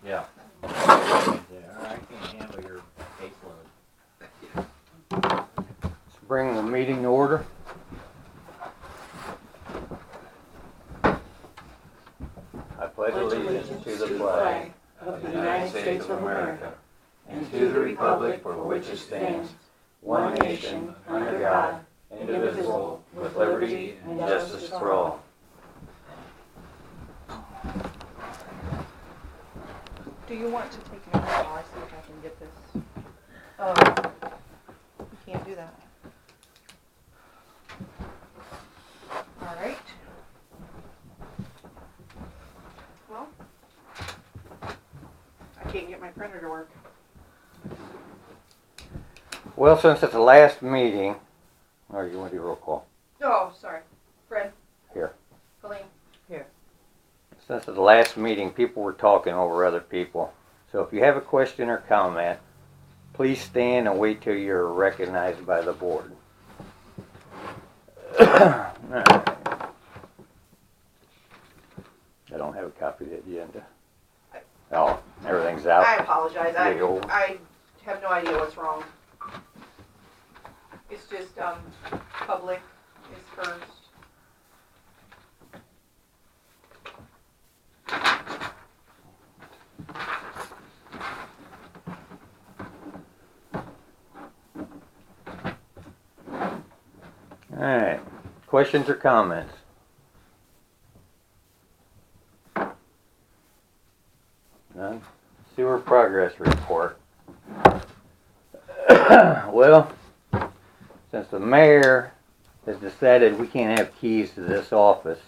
Yeah. I can't handle your caseload. Let's bring the meeting to order. I pledge allegiance to the flag of the United States of America and to the republic for which it stands, one nation, under God, indivisible, with liberty and justice for all. Do you want to take a minute while I see if I can get this? Oh, you can't do that. All right. Well, I can't get my printer to work. Well, since it's the last meeting, or you want to do roll call? Oh, sorry. Fred. Here. Colleen. Here. Since it's the last meeting, people were talking over other people. So if you have a question or comment, please stand and wait till you're recognized by the board. Right. I don't have a copy of the agenda. Oh, everything's out. I apologize. I Legal. have no idea what's wrong. It's just public is first. All right. Questions or comments? None. Sewer progress report. Well, since the mayor has decided we can't have keys to this office,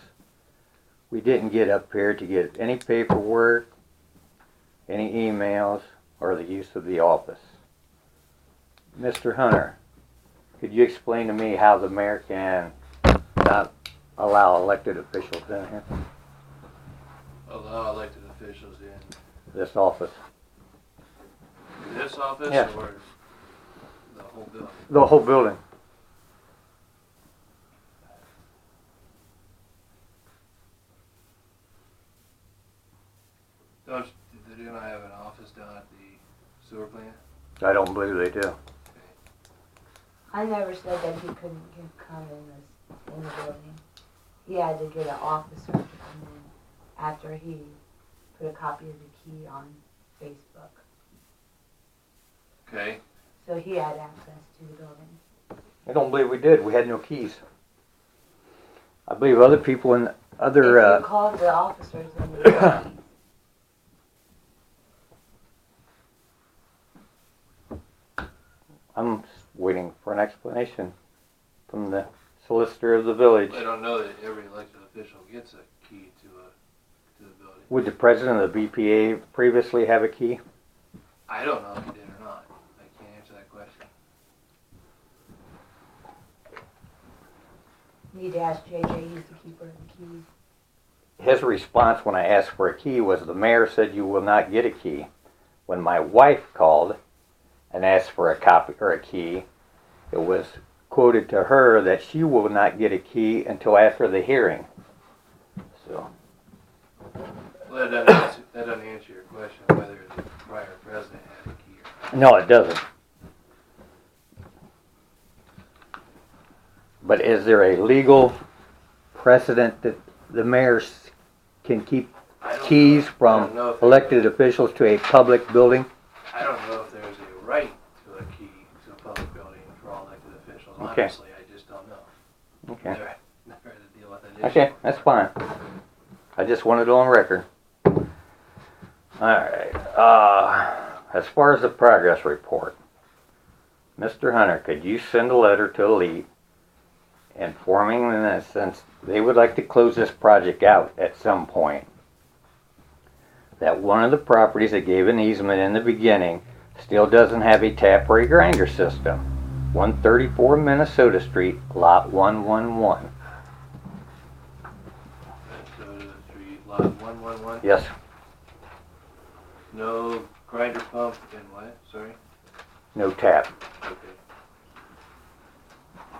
we didn't get up here to get any paperwork, any emails, or the use of the office. Mr. Hunter, could you explain to me how the mayor can not allow elected officials in here? Allow elected officials in This office? this office Yeah. or the whole building? The whole building. They do not have an office down at the sewer plant? I don't believe they do. I never said that he couldn't come in the building. He had to get an officer to come in after he put a copy of the key on Facebook. Okay. So he had access to the building. I don't believe we did. We had no keys. I believe other people in other. If you called the officers in the building. I'm waiting for an explanation from the solicitor of the village. I don't know that every elected official gets a key to the building. Would the president of the BPA previously have a key? I don't know if he did or not. I can't answer that question. Need to ask JJ, he's the keeper of the keys. His response when I asked for a key was, the mayor said you will not get a key. When my wife called and asked for a copy or a key, it was quoted to her that she will not get a key until after the hearing. So. Well, that doesn't answer your question whether the prior president had a key or not. No, it doesn't. But is there a legal precedent that the mayor can keep keys from elected officials to a public building? I don't know if there's a right to a key to a public building for all elected officials. Okay. Honestly, I just don't know. Okay. Never had to deal with that issue. Okay, that's fine. I just wanted it on record. Alright, as far as the progress report, Mr. Hunter, could you send a letter to Elite informing them that since they would like to close this project out at some point, that one of the properties that gave an easement in the beginning still doesn't have a tap or a grinder system. 134 Minnesota Street, Lot 111. Minnesota Street, lot 111. Yes. No grinder pump and what? Sorry? No tap. Okay.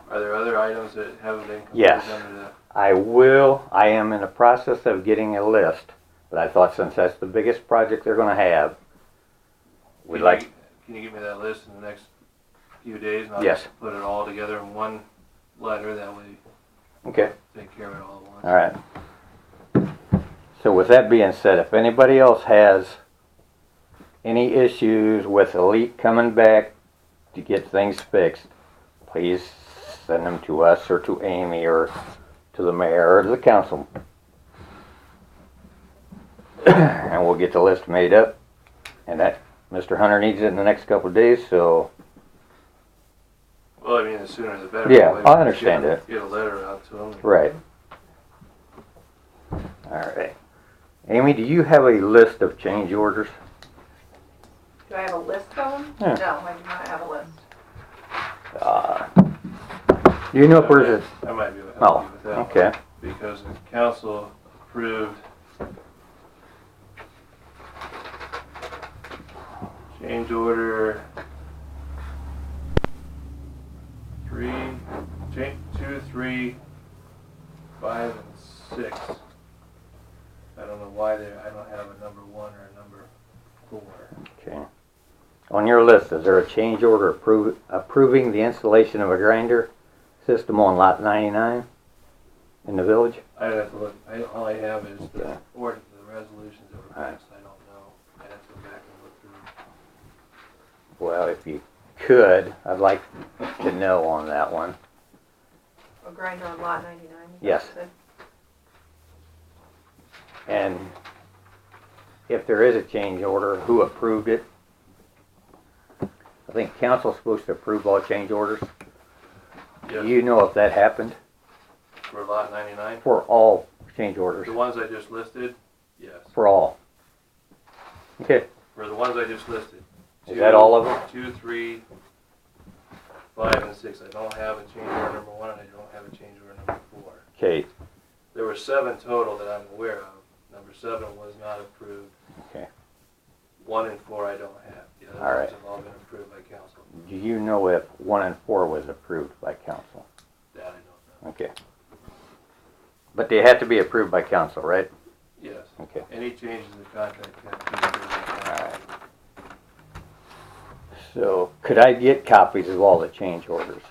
Are there other items that haven't been completed Yes. under the... I am in the process of getting a list But I thought since that's the biggest project they're gonna have, we'd Can like, you- Can you give me that list in the next few days? And I'll Yes. just put it all together in one letter, that way okay, take care of it all at once. all right. So with that being said, if anybody else has any issues with Elite coming back to get things fixed, please send them to us or to Amy or to the mayor or to the council. And we'll get the list made up. And that, Mr. Hunter needs it in the next couple of days, so, Well, I mean, the sooner the better. Yeah, That way I we can understand get it. Get a letter out to them. right. All right. Amy, do you have a list of change orders? Do I have a list of them? Yeah. No, I do not have a list. Do you know if there's I might be able to a, help oh, you with that one. okay, Because the council approved change order 2, 3, 5, and 6. I don't know why I don't have a number 1 or a number 4. okay. On your list, is there a change order approving the installation of a grinder system on lot 99 in the village? I'd have to look, all I have is the Okay. ordinance, the resolutions that were Alright. passed. I don't know. I'd have to go back and look through. Well, if you could, I'd like to know on that one. A grinder on lot 99. is that Yes. what you said? And if there is a change order, who approved it? I think council's supposed to approve all change orders. Yes. Do you know if that happened For lot 99? for all change orders? The ones I just listed? Yes. For all? Okay, For the ones I just listed. is that all of them? 2, 3, 5, and 6. I don't have a change order number 1, and I don't have a change order number 4. Okay, There were 7 total that I'm aware of. Number 7 was not approved. okay. 1 and 4 I don't have. The other All right. ones have all been approved by council. Do you know if 1 and 4 was approved by council? That I don't know. Okay. But they have to be approved by council, right? Yes. Okay. Any changes in the contract have to be approved by council. Alright. So, could I get copies of all the change orders?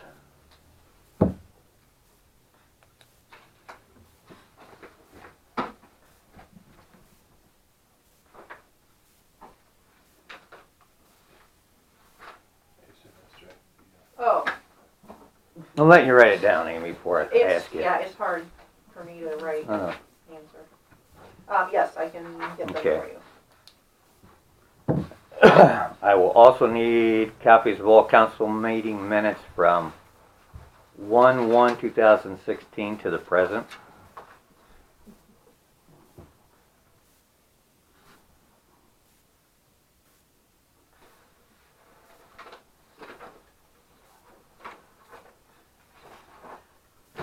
Oh, I'm letting you write it down, Amy, before I it's, ask you. yeah, it's hard for me to write I know. answer. Yes, I can get them Okay. for you. I will also need copies of all council meeting minutes from 1/1/2016 to the present.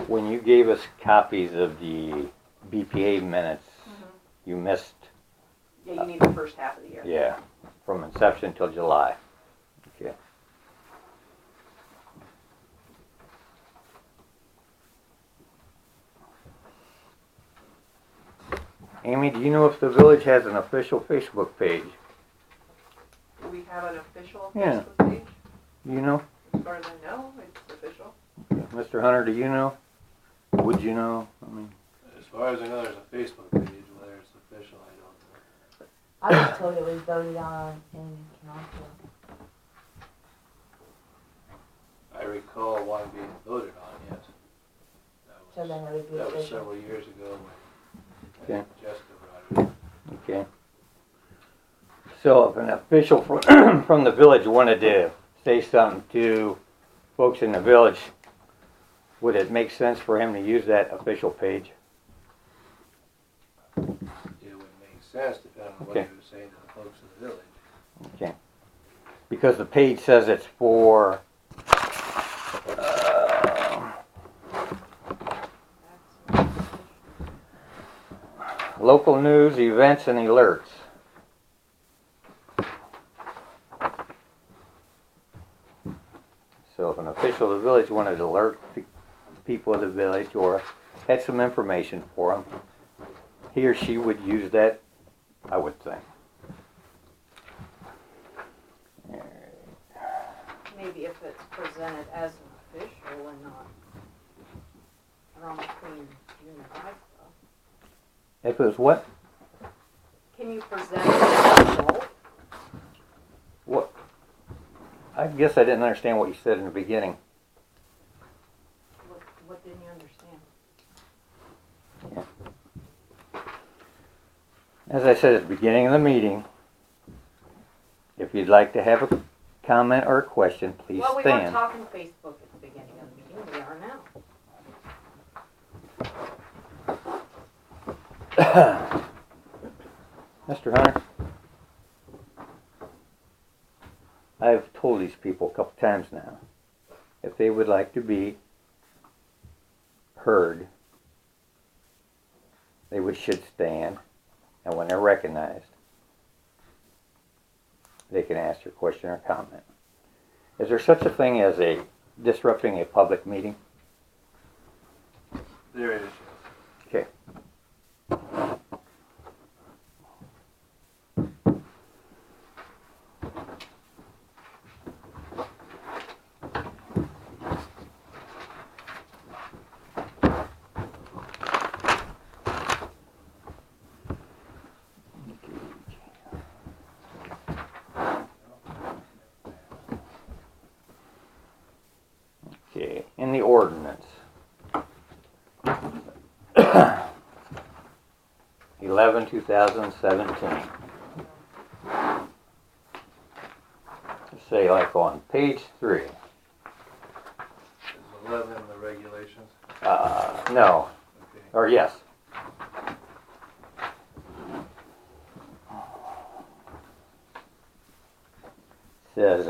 When you gave us copies of the BPA minutes, you missed, Yeah, you need the first half of the year. yeah, from inception till July. Okay. Amy, do you know if the village has an official Facebook page? Do we have an official Yeah. Facebook page? Do you know? As far as I know, it's official. Mr. Hunter, do you know? Would you know? I mean, As far as I know, there's a Facebook page. Whether it's official, I don't know. I was told it was voted on in council. I recall one being voted on, yes. So then it would be That was official. several years ago Okay. when Jessica brought it up. okay. So if an official from the village wanted to say something to folks in the village, would it make sense for him to use that official page? It would make sense depending on what Okay. he was saying to the folks of the village. Okay. Because the page says it's for local news, events, and alerts. So if an official of the village wanted to alert the people of the village or had some information for them, he or she would use that I would think. Maybe if it's presented as an official and not wrong between you and I stuff. If it was what? Can you present it as official? What? I guess I didn't understand what you said in the beginning. What didn't you understand? As I said at the beginning of the meeting, if you'd like to have a comment or a question, please Well, we weren't stand. talking Facebook at the beginning of the meeting. We are now. Mr. Hunter, I've told these people a couple times now, if they would like to be heard, they should stand, and when they're recognized, they can ask your question or comment. Is there such a thing as disrupting a public meeting? There it is. Okay. Okay, in the ordinance. 11/2017. Say like on page 3. Is 11 the regulations? No, Okay. or yes. Says,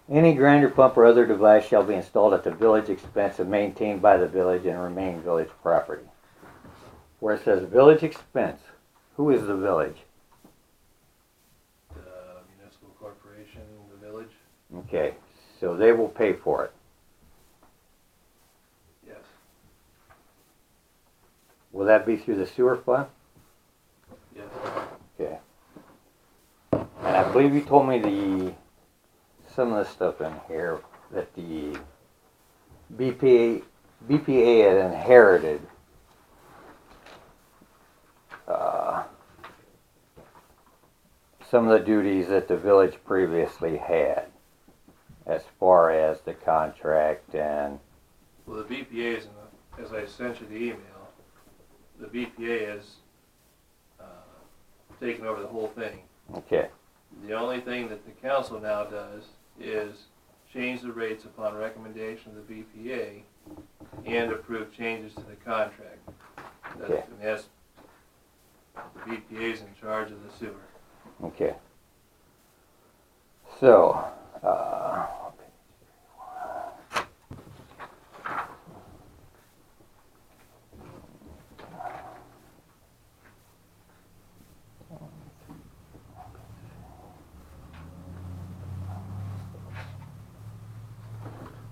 any grinder pump or other device shall be installed at the village expense and maintained by the village and remain village property. Where it says village expense, who is the village? The municipal corporation, the village? Okay, so they will pay for it. Yes. Will that be through the sewer fund? Yes. Okay. And I believe you told me some of the stuff in here that the BPA had inherited. Some of the duties that the village previously had, as far as the contract and. Well, the BPA is, as I sent you the email, the BPA has taken over the whole thing. Okay. The only thing that the council now does is change the rates upon recommendation of the BPA and approve changes to the contract. Okay. And yes, the BPA is in charge of the sewer. Okay. So,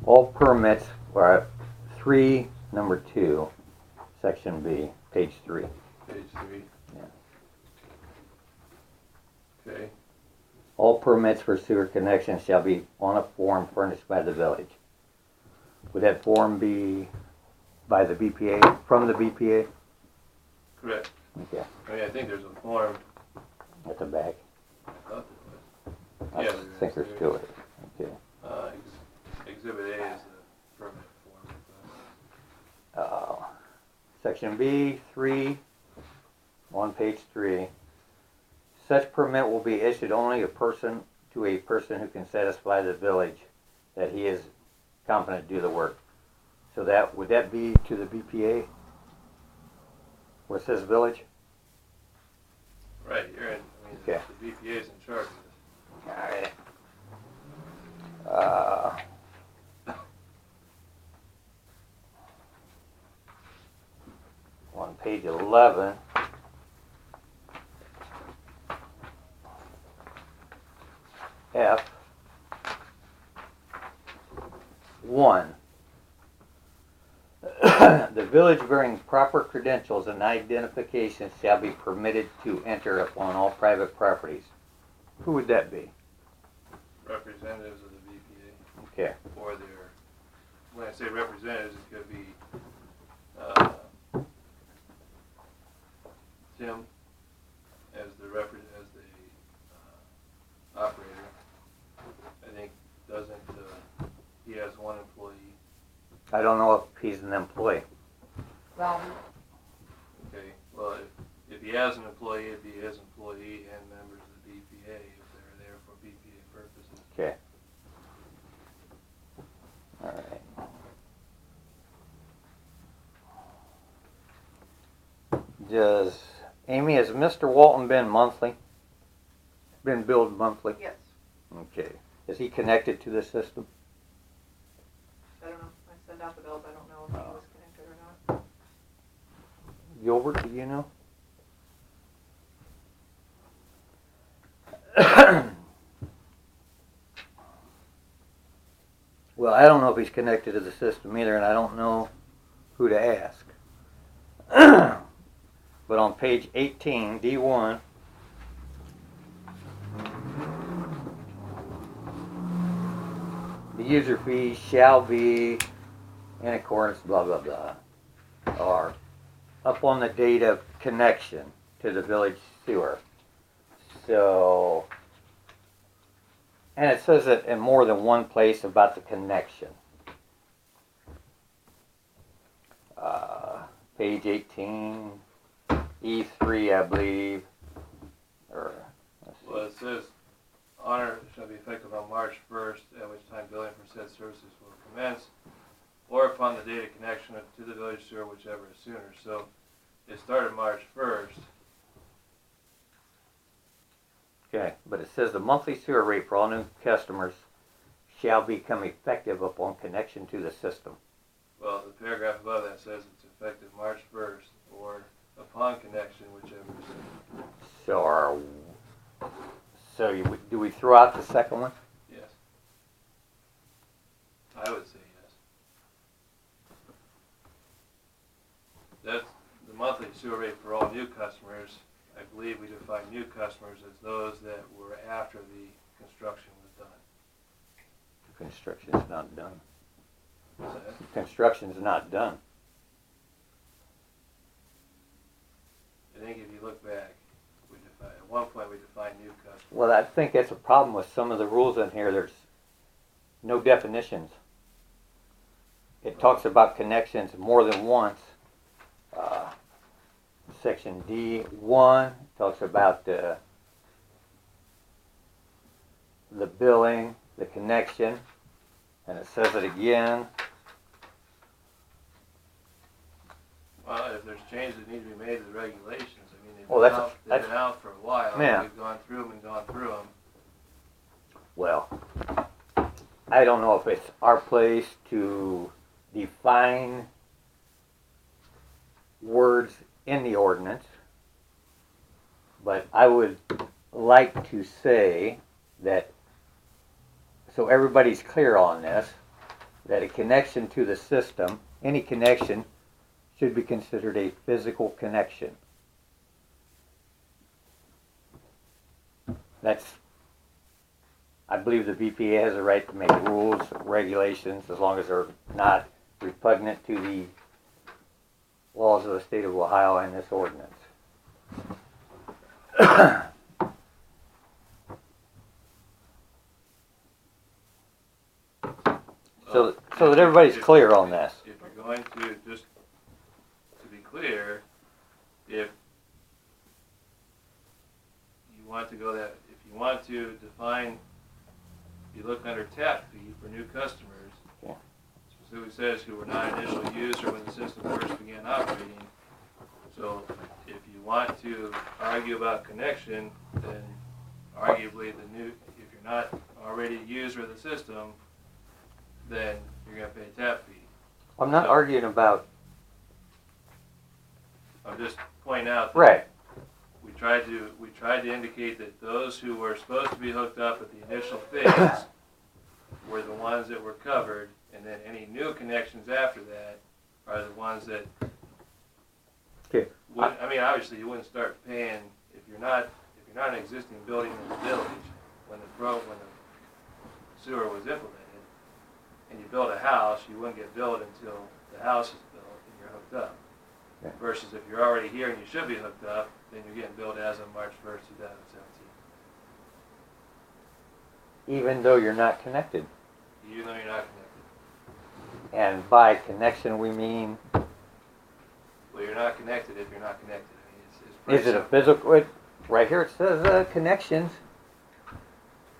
all permits are 3, number 2, section B, page 3. Page 3. Yeah. Okay. All permits for sewer connections shall be on a form furnished by the village. Would that form be by the BPA, from the BPA? Correct. Okay, I mean, I think there's a form. at the back. I thought there was. I Yeah, think there there's is. 2 of it. Okay. Exhibit A is the permit form. Section B, 3, on page 3. Such permit will be issued only to a person who can satisfy the village that he is competent to do the work. So would that be to the BPA? Where it says village? Right, you're in, Okay. the BPA is in charge of this. Alright. On page 11, F 1. The village bearing proper credentials and identification shall be permitted to enter upon all private properties. Who would that be? Representatives of the BPA, Okay. or their, when I say representatives, it could be, Tim as the operator. I think he has one employee. I don't know if he's an employee. Robbie, Okay, well, if he has an employee, it'd be his employee and members of the BPA if they're there for BPA purposes. Okay. All right. Amy, has Mr. Walton been monthly? Been billed monthly? Yes, Okay. Is he connected to the system? I don't know, I send out the bills, I don't know if he was connected or not. Gilbert, do you know? Well, I don't know if he's connected to the system either, and I don't know who to ask. But on page 18, D1, the user fee shall be in accordance, blah, blah, blah, or up on the date of connection to the village sewer. So, and it says it in more than one place about the connection. Page 18, E3, I believe, or, let's see. Well, it says, honor shall be effective on March 1st, at which time billing for said services will commence, or upon the date of connection to the village sewer, whichever is sooner. So, it started March 1st. Okay, but it says the monthly sewer rate for all new customers shall become effective upon connection to the system. Well, the paragraph above that says it's effective March 1st, or upon connection, whichever is sooner. Do we throw out the second one? Yes. I would say yes. That's the monthly sewer rate for all new customers. I believe we define new customers as those that were after the construction was done. Construction's not done. What's that? Construction's not done. I think if you look back, at one point we defined new customers. Well, I think that's a problem with some of the rules in here. There's no definitions. It talks about connections more than once. Section D1 talks about the billing, the connection, and it says it again. Well, if there's changes that need to be made to the regulations, I mean, Well, they've been out for a while. Yeah. We've gone through them. Well, I don't know if it's our place to define words in the ordinance, but I would like to say that, so everybody's clear on this, that a connection to the system, any connection, should be considered a physical connection. I believe the BPA has a right to make rules, regulations, as long as they're not repugnant to the laws of the state of Ohio and this ordinance. So that everybody's clear on this. If you're going to, just to be clear, if you want to go that, if you want to define, if you look under tap fee for new customers, Yeah. specifically says who were not initial user when the system first began operating. So if you want to argue about connection, then arguably if you're not already a user of the system, then you're going to pay a tap fee. I'm not arguing about, I'm just pointing out that right, we tried to indicate that those who were supposed to be hooked up at the initial phase were the ones that were covered, and then any new connections after that are the ones that. Okay. I mean, obviously, you wouldn't start paying if you're not an existing building in the village when the sewer was implemented, and you build a house, you wouldn't get billed until the house is built and you're hooked up. Yeah. Versus if you're already here and you should be hooked up, then you're getting billed as of March 1st, 2017. Even though you're not connected. Even though you're not connected. And by connection, we mean, Well, you're not connected if you're not connected. I mean, it's pretty is it a simple. physical, right here it says connections,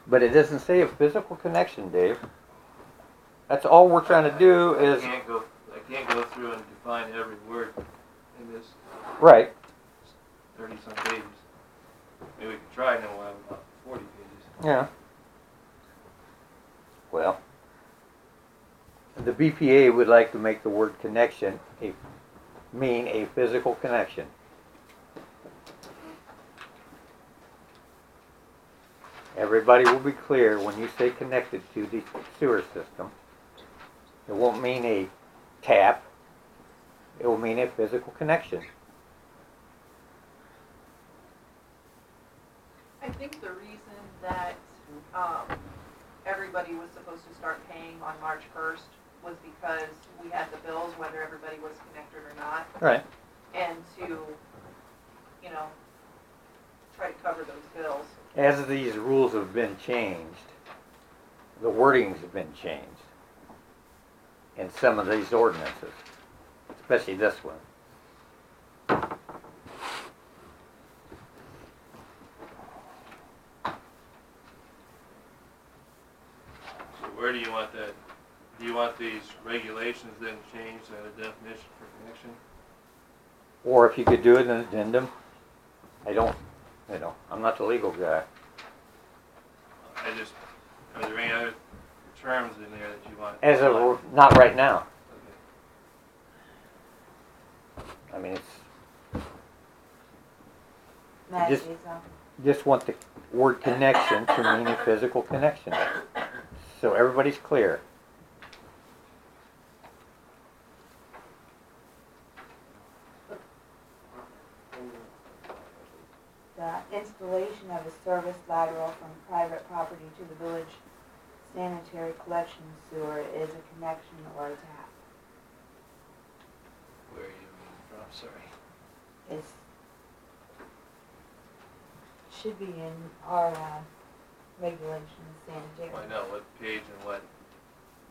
but it doesn't say a physical connection, Dave. That's all we're trying to do is, I can't go through and define every word in this right, 30-some pages. Maybe we could try, and then we'll have about 40 pages. yeah. Well, the BPA would like to make the word connection mean a physical connection. Everybody will be clear when you say connected to the sewer system. It won't mean a tap. It will mean a physical connection. I think the reason that everybody was supposed to start paying on March 1st was because we had the bills, whether everybody was connected or not, Right. and to, you know, try to cover those bills. As these rules have been changed, the wordings have been changed in some of these ordinances, especially this one. So where do you want that? Do you want these regulations then changed to a definition for connection? Or if you could do it in an addendum. I'm not the legal guy. Are there any other terms in there that you want? As of, not right now. Okay. I mean, it's, May I Just- say something? just want the word connection to mean a physical connection. So everybody's clear. The installation of a service lateral from private property to the village sanitary collection sewer is a connection or a tap. Where are you reading from? Sorry. It's, should be in our regulations, sanitary. Well, I know what page and what.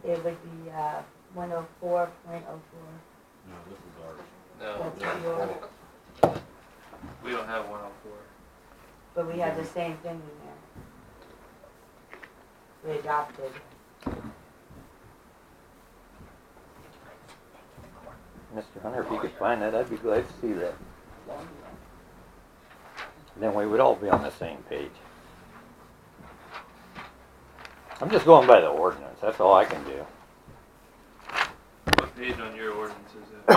It would be 104.04. No, this is ours. No, That's your, we don't have 104. but we have the same thing in there. We adopted. Mr. Hunter, if you could find that, I'd be glad to see that. Then we would all be on the same page. I'm just going by the ordinance, that's all I can do. What page on your ordinance is it?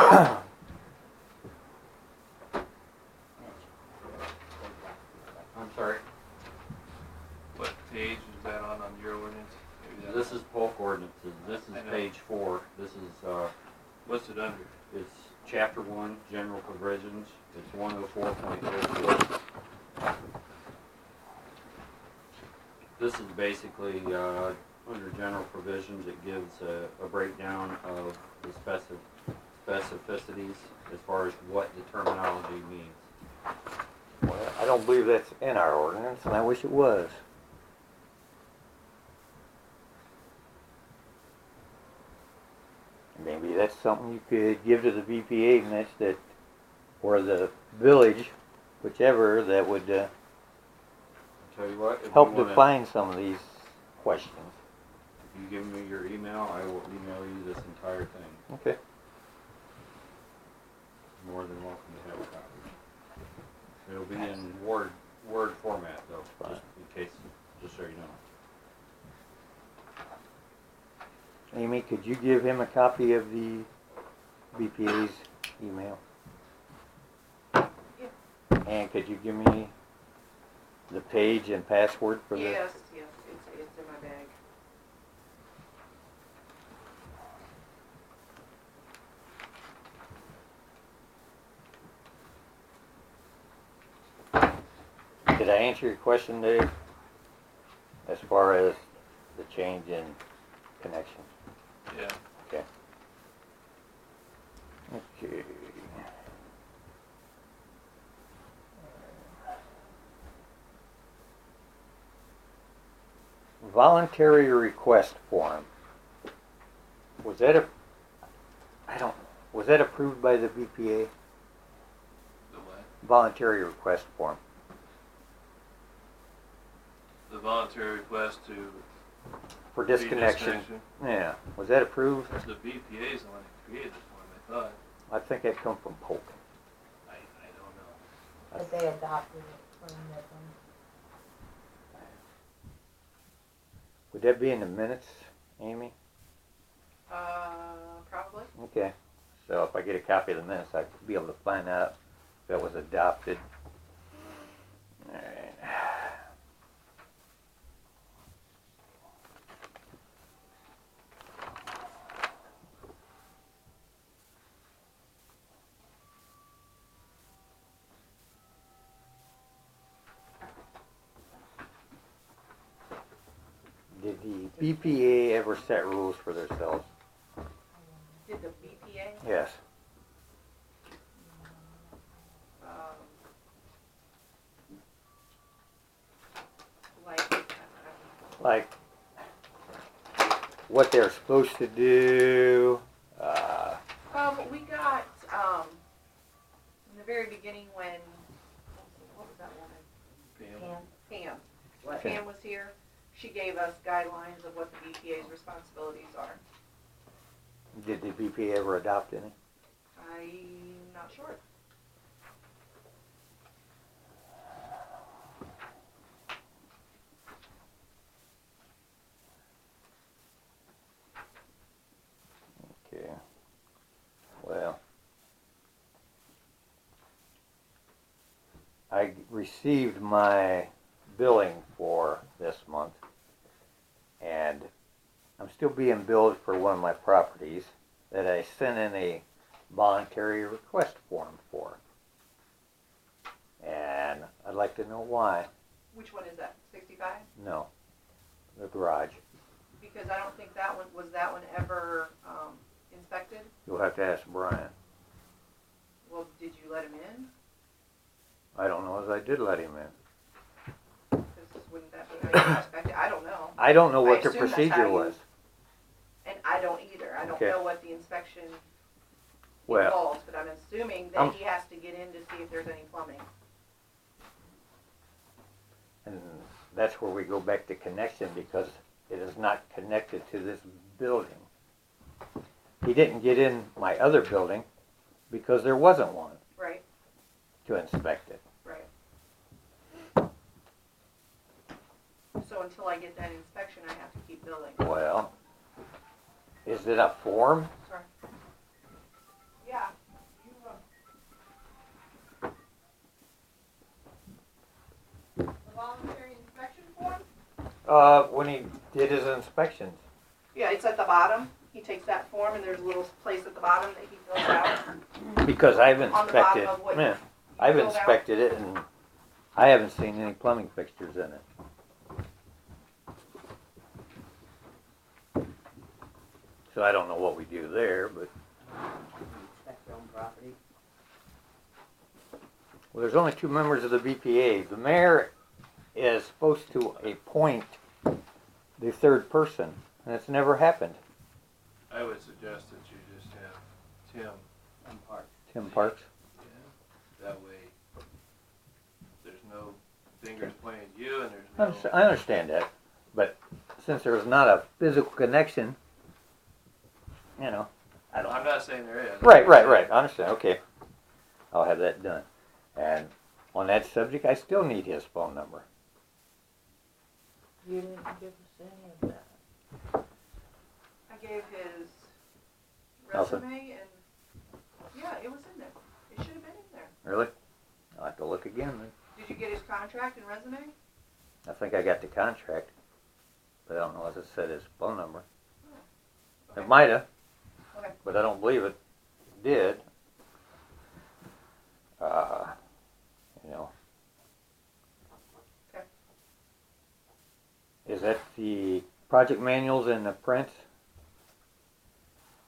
I'm sorry. What page is that on your ordinance? Maybe that's- This is bulk ordinances. This is I know. page 4. This is, What's it under? it's chapter 1, general provisions. It's 104.04. This is basically, under general provisions, it gives a breakdown of the specificities as far as what the terminology means. Well, I don't believe that's in our ordinance, and I wish it was. Maybe that's something you could give to the BPA, and that's that, or the village, whichever, that would I'll tell you what, if help you wanna, define some of these questions. if you give me your email, I will email you this entire thing. Okay. More than welcome to have a copy. It'll be in Word format though, Fine. just in case, just so you know. Amy, could you give him a copy of the BPA's email? And could you give me the page and password for the... Yes, it's in my bag. Did I answer your question, Dave? As far as the change in connection? Yeah. Okay. Voluntary request form. Was that was that approved by the BPA? The what? Voluntary request form. The voluntary request For disconnection. Yeah. Was that approved? The BPA is the one that created this one, I thought. I think that come from Polk. I don't know. But they adopted it from Mifflin. Would that be in the minutes, Amy? Probably. Okay. So if I get a copy of the minutes, I'd be able to find out if that was adopted. Alright. Did the BPA ever set rules for themselves? Did the BPA, Yes. like, Like what they're supposed to do. we got, in the very beginning when, what was that woman? Pam. Pam. Okay. Pam was here, she gave us guidelines of what the BPA's responsibilities are. Did the BPA ever adopt any? I'm not sure. Okay. Well, I received my billing for this month, and I'm still being billed for one of my properties that I sent in a voluntary request form for. And I'd like to know why. Which one is that, 65? No, the garage. Because I don't think that one, was that one ever, inspected? You'll have to ask Brian. Well, did you let him in? I don't know as I did let him in. Because wouldn't that be how you inspect it? I don't know. I don't know I what the assume that's how procedure you- was. And I don't either. I don't Okay. know what the inspection Well, involves, but I'm assuming that he has to get in to see if there's any plumbing. and that's where we go back to connection because it is not connected to this building. He didn't get in my other building because there wasn't one Right, to inspect it. right. So until I get that inspection, I have to keep billing. Well, is it a form? Sorry. Yeah. The voluntary inspection form? When he did his inspections. Yeah, it's at the bottom. He takes that form and there's a little place at the bottom that he fills out. Because I've On the inspected, bottom of what yeah, you I've filled out. inspected it and I haven't seen any plumbing fixtures in it. So I don't know what we do there, but. Inspect your own property. Well, there's only 2 members of the BPA. The mayor is supposed to appoint the 3rd person, and it's never happened. I would suggest that you just have Tim. Some part. Tim Parks. Yeah. That way, there's no fingers pointing at you, and there's no. I understand that, but since there's not a physical connection, you know, I don't. I'm not saying there is. Right. I understand. Okay, I'll have that done. And on that subject, I still need his phone number. You didn't give us any of that. I gave his Nothing. resume and, yeah, it was in there. It should have been in there. Really? I'll have to look again then. Did you get his contract and resume? I think I got the contract, but I don't know if it said his phone number. Okay. It might have, Okay. but I don't believe it did. You know, project manuals and the prints?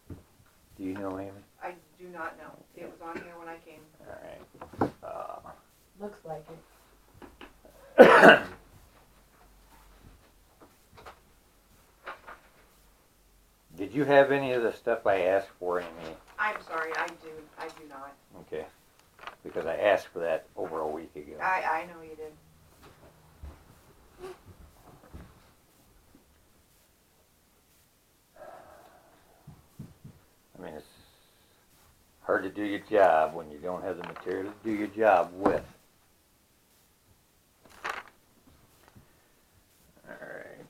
Do you know, Amy? I do not know. It was on here when I came. All right. Looks like it. Did you have any of the stuff I asked for, Amy? I'm sorry, I do not. Okay. Because I asked for that over a week ago. I know you did. I mean, it's hard to do your job when you don't have the material to do your job with. All right.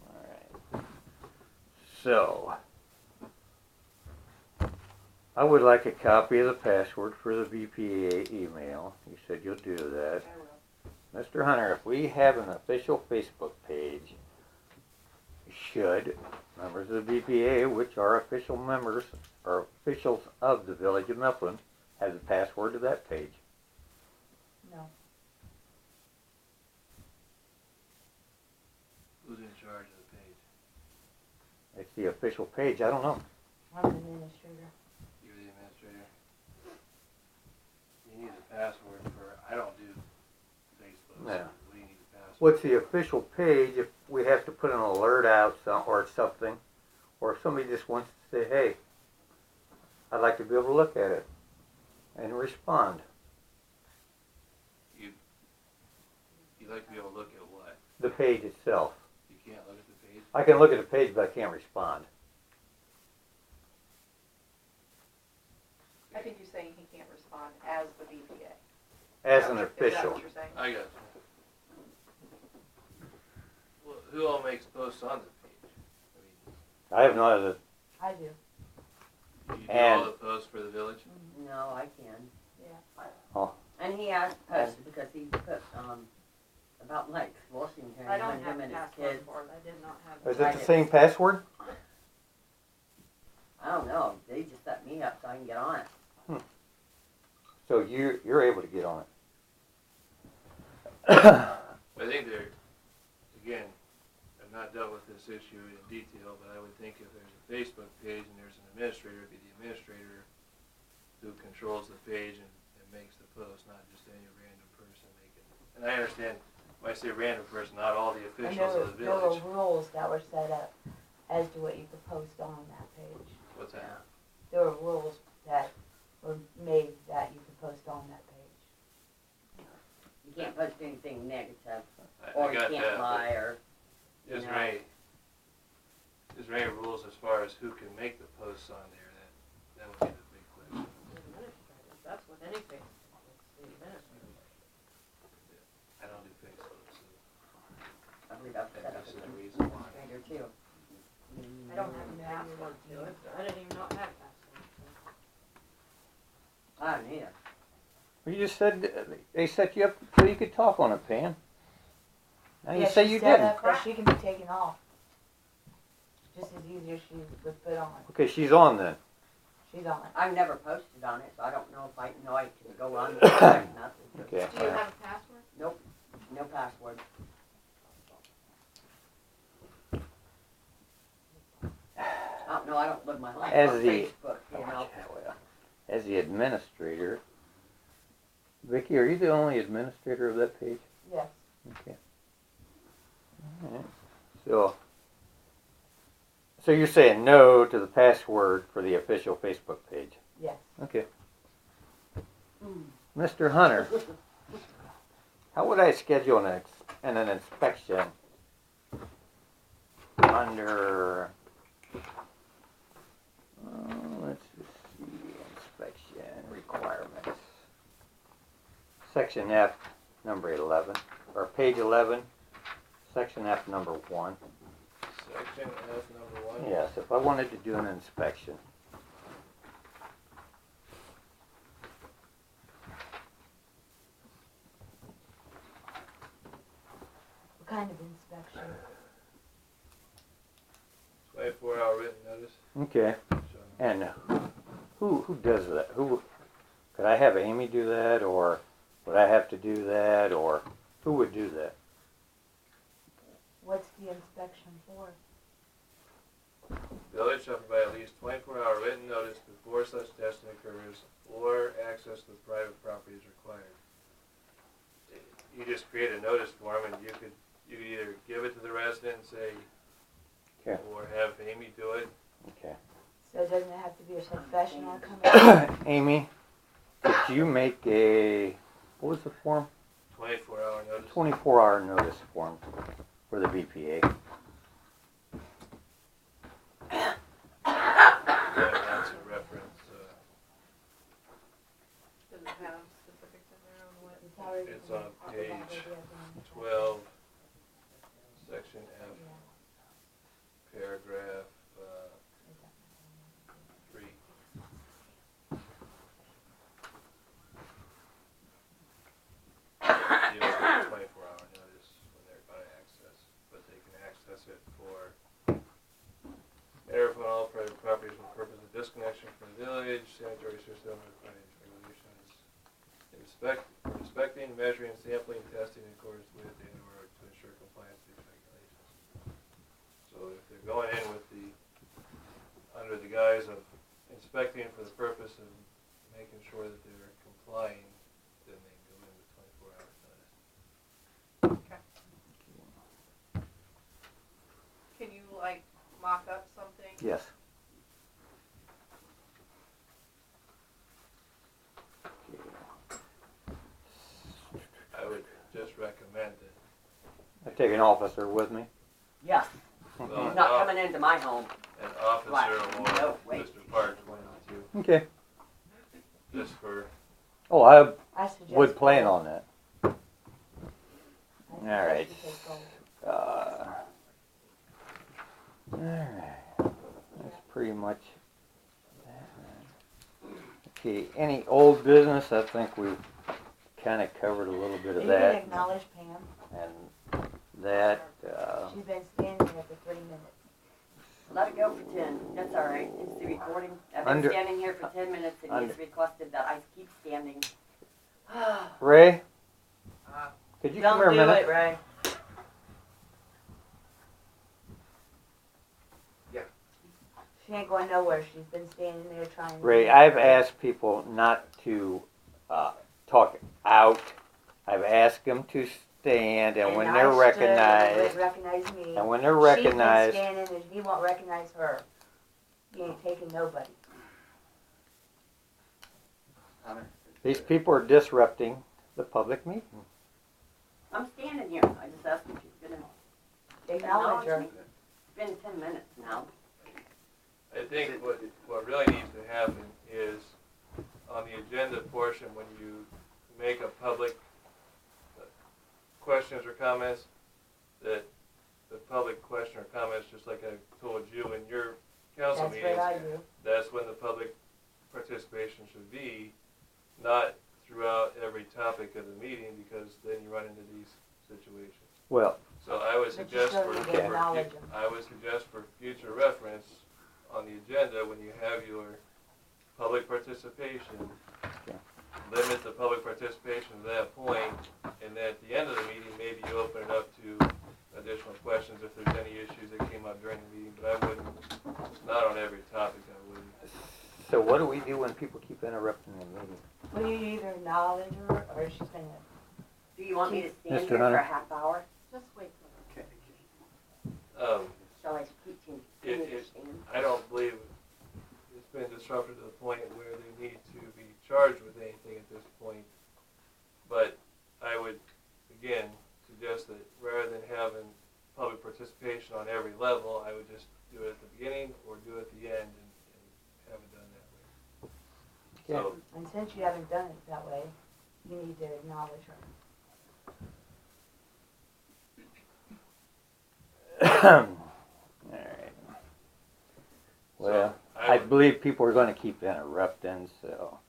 All right. So, I would like a copy of the password for the BPA email. You said you'll do that. I will. Mr. Hunter, if we have an official Facebook page, should members of the BPA, which are official members or officials of the Village of Mifflin, have the password to that page? No. Who's in charge of the page? It's the official page. I don't know. I'm the administrator. You're the administrator. You need a password for, I don't do Facebook, so Yeah. we need a password. What's the official page if we have to put an alert out or something, or if somebody just wants to say, hey, I'd like to be able to look at it and respond. You'd like to be able to look at what? The page itself. You can't look at the page? I can look at the page, but I can't respond. I think you're saying he can't respond as the BPA. As an Is that official. what you're saying? I got you. Well, who all makes posts on the page? I have no other. I do. I mean, you do And- all the posts for the village? No, I can. Yeah. Oh. And he asked us because he put, about Mike Washington I and don't have him and his password kids. for it. I did not have Is it. it the same password? I don't know, they just set me up so I can get on it. So you're able to get on it. I think they're, again, I've not dealt with this issue in detail, but I would think if there's a Facebook page and there's an administrator, it'd be the administrator who controls the page and makes the post, not just any random person making it. And I understand, when I say random person, not all the And officials of the there were village. rules that were set up as to what you could post on that page. What's that? There were rules that were made that you could post on that page. You can't post anything negative, I or you got can't that, lie, or, but is you there any, is there any rules as far as who can make the posts on there? That would be the big question. The administrator. That's with anything. It's the administrator. I don't do Facebook, so I believe I've set up that's an the reason why. administrator too. I don't have a password to it. I didn't even know I had a password. I don't either. Well, you just said they set you up so you could talk on it, Pam. Now you Yeah, say she's you set didn't. up that she can be taken off. Just as easy as she was put on. Okay, she's on then. She's on it. I've never posted on it, so I don't know if I can go on there, nothing. Okay. Do you have a password? No password. I don't live my life As on the- Facebook, you know. Well, as the administrator, Vicky, are you the only administrator of that page? Yes. Okay. All right. So you're saying no to the password for the official Facebook page? Yes. Okay. Mm. Mr. Hunter, how would I schedule an inspection under, let's just see, inspection requirements. Section F, number 11, or page 11, section F, number 1. Section F number 1? Yes, if I wanted to do an inspection. What kind of inspection? 24-hour written notice. Okay. So, And who does that? Who could I have Amy do that, or Would I have to do that, or who would do that? What's the inspection for? Village shall provide at least 24-hour written notice before such testing occurs, or access to private property is required. You just create a notice form, and you could either give it to the resident and say, Okay. or have Amy do it. Okay. So doesn't it have to be a professional coming in? Amy, did you make a, what was the form? 24-hour notice. 24-hour notice form for the BPA. That's a reference. Does it have specifics in there on what? It's already It's been on talked about page with the other 12, section F, one. paragraph 3. Give it a 24-hour notice when they're going to access, but they can access it for air from all private properties for the purpose of disconnection from the village, sanitary system, and financial regulations. Inspecting, measuring, sampling, testing in accordance with and in order to ensure compliance with these regulations. So if they're going in with under the guise of inspecting for the purpose of making sure that they're complying, then they go in with 24 hours notice. Can you like mock up something? Yes. I would just recommend it. I take an officer with me. Yes, Well, he's not coming into my home. an officer Right. or No, wait. Mr. Park, one of the two, Okay. just for, Oh, I I suggest. would plan both. on that. I suggest Alright. you take both. Alright. That's pretty much that. Okay, any old business? I think we kind of covered a little bit You of can that. acknowledge Pam. And that, She's been standing there for 3 minutes. Let it go for 10, that's all right, it's the recording. I've been Under- standing here for 10 minutes and he's requested that I keep standing. Ray? Could you come here a Don't do minute? it, Ray. She ain't going nowhere. She's been standing there trying. Ray, I've asked people not to talk out. I've asked them to stand, and when they're recognized, Recognize me. and when they're recognized, She's been standing and he won't recognize her. He ain't taking nobody. these people are disrupting the public meeting. I'm standing here, I just asked if you're gonna Acknowledge her. me. It's been 10 minutes now. I think what really needs to happen is on the agenda portion, when you make a public questions or comments, that the public question or comments, just like I told you in your council That's meetings, what I do. that's when the public participation should be, not throughout every topic of the meeting, because then you run into these situations. Well, So I would But you suggest still for, need to for acknowledge them. I would suggest for future reference on the agenda, when you have your public participation, Okay. limit the public participation to that point, and then at the end of the meeting, maybe you open it up to additional questions if there's any issues that came up during the meeting, but I wouldn't, not on every topic, I wouldn't. so what do we do when people keep interrupting the meeting? Will you either acknowledge her or she's gonna? Do you want me to stand Mr. here Hunter? for a half hour? Just wait for her. Shall I keep you stand? I don't believe it's been disrupted to the point where they need to be charged with anything at this point. But I would, again, suggest that rather than having public participation on every level, I would just do it at the beginning or do it at the end and have it done that way. Yeah. So, And since you haven't done it that way, you need to acknowledge her. Alright. Well, so I would- believe people are going to keep interrupting, so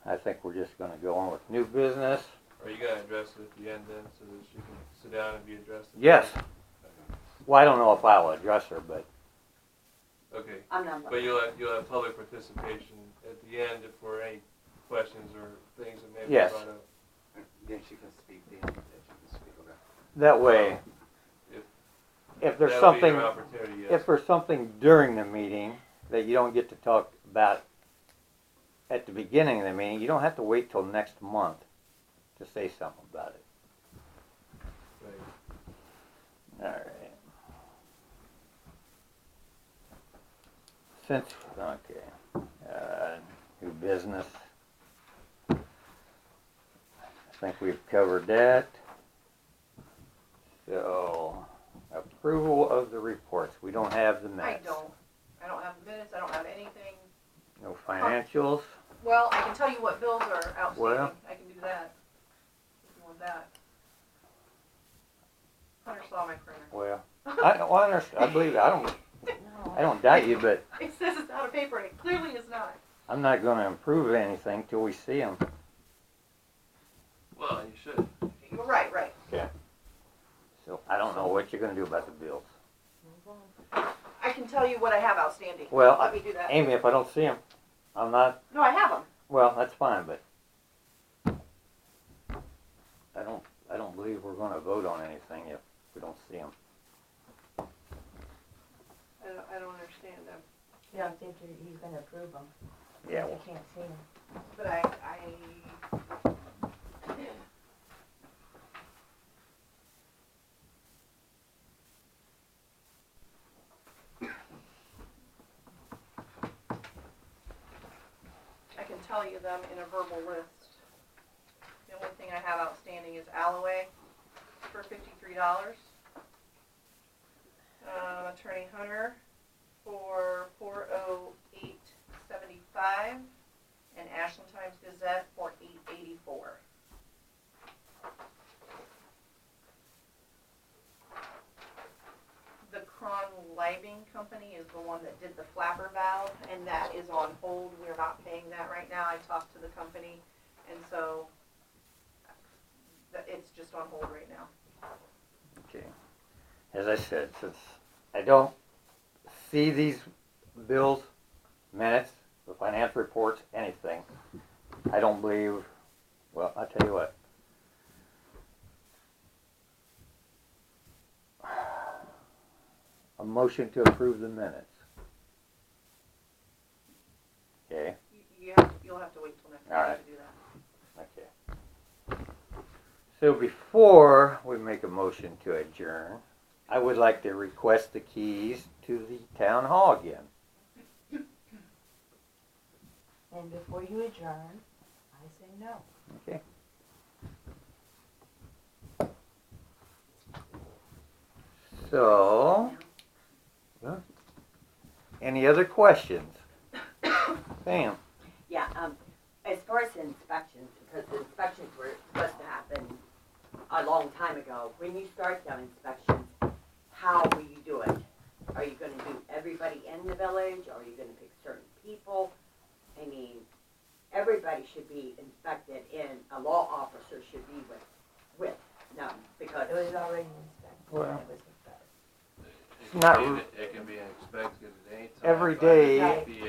I think we're just going to go on with new business. Are you going to address it at the end then so that she can sit down and be addressed? at the Yes. end? Well, I don't know if I'll address her, but Okay. I'm not. But you'll have public participation at the end for any questions or things that may be Yes. brought up. Then she can speak then, that you can speak about. That way, if there's That'll be something, your opportunity, yes. if there's something during the meeting that you don't get to talk about at the beginning of the meeting, you don't have to wait till next month to say something about it. Right. All right. Since, okay, new business. I think we've covered that. So, approval of the reports. We don't have the minutes. I don't have the minutes, I don't have anything. No financials. Well, I can tell you what bills are outstanding, Well. I can do that, if you want that. Hunter saw my printer. Well, I understand. I believe it. I don't doubt you, but It says it's out of paper, and it clearly is not. I'm not going to improve anything till we see them. Well, you should. You're right. So I don't know what you're going to do about the bills. I can tell you what I have outstanding. Well, Let me do that. Amy, if I don't see them, I'm not. No, I have them. Well, that's fine, but I don't believe we're going to vote on anything if we don't see them. I don't understand them, You don't think he's gonna approve them? Yeah. You can't see them. but I can tell you them in a verbal list. The only thing I have outstanding is Alloway for $53. Attorney Hunter for $408.75, and Ashland Times Gazette for $884. The Cron Lighting Company is the one that did the flapper valve, and that is on hold. We're not paying that right now. I talked to the company, and so it's just on hold right now. Okay. As I said, since I don't see these bills, minutes, the finance reports, anything, I don't believe, well, I'll tell you what. A motion to approve the minutes. Okay, You'll have to wait till next All week right. to do that. okay. So before we make a motion to adjourn, I would like to request the keys to the town hall again. And before you adjourn, I say no. Okay. So, any other questions? Sam? Yeah, as far as inspections, because the inspections were supposed to happen a long time ago, when you start them inspections, how will you do it? Are you gonna do everybody in the village, or are you gonna pick certain people? I mean, everybody should be inspected, and a law officer should be with them, because It was already inspected. Well. It was inspected. Not It can be inspected at any time. every by day. the BPA.